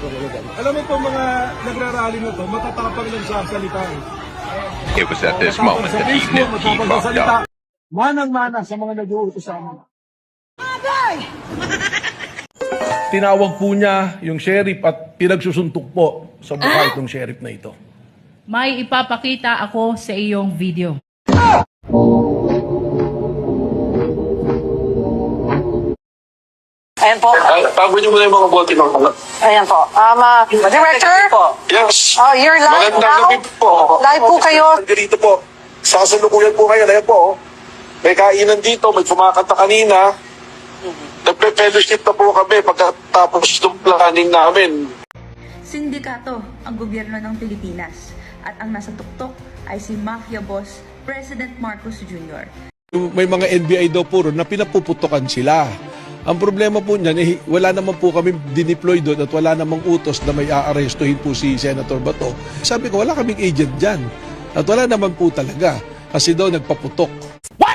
Alam mo po mga nagrarally na to, matatapang lang sa salita. It was at this moment that he knew he fucked up. Manang-mana sa mga nag-uutos sa amin. Tinawag po niya yung sheriff at pinagsusuntok po sa mukha itong sheriff na ito. May ipapakita ako sa iyong video. Ayan po. Tago niyo muna yung mga bote ng kalat. Ayan po. Director? Yes. Oh, you're live Magandang now? gabi po. Live po kayo? Dito po. Sasalukuyan po kayo. Ayan po. May kainan dito. May kumakanta kanina. Nagpe-fellowship na po kami pagkatapos ng planning namin. Sindikato ang gobyerno ng Pilipinas at ang nasa tuktok ay si Mafia Boss President Marcos Jr. May mga NBI daw po ron na pinapuputokan sila. Ang problema po niyan, wala naman po kami dineploy doon at wala namang utos na may aarestuhin po si Senator Bato. Sabi ko, wala kaming agent dyan. At wala naman po talaga. Kasi daw nagpaputok. What?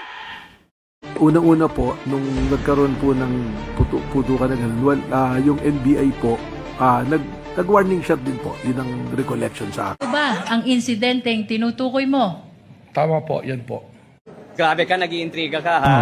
Unang-una po, nung nagkaroon po ng putukan na ganun, yung NBI po, nag-warning shot din po. Yun ang recollection sa akin. Ito ba ang insidenteng tinutukoy mo? Tama po, yan po. Grabe ka, nag-iintriga ka, ha?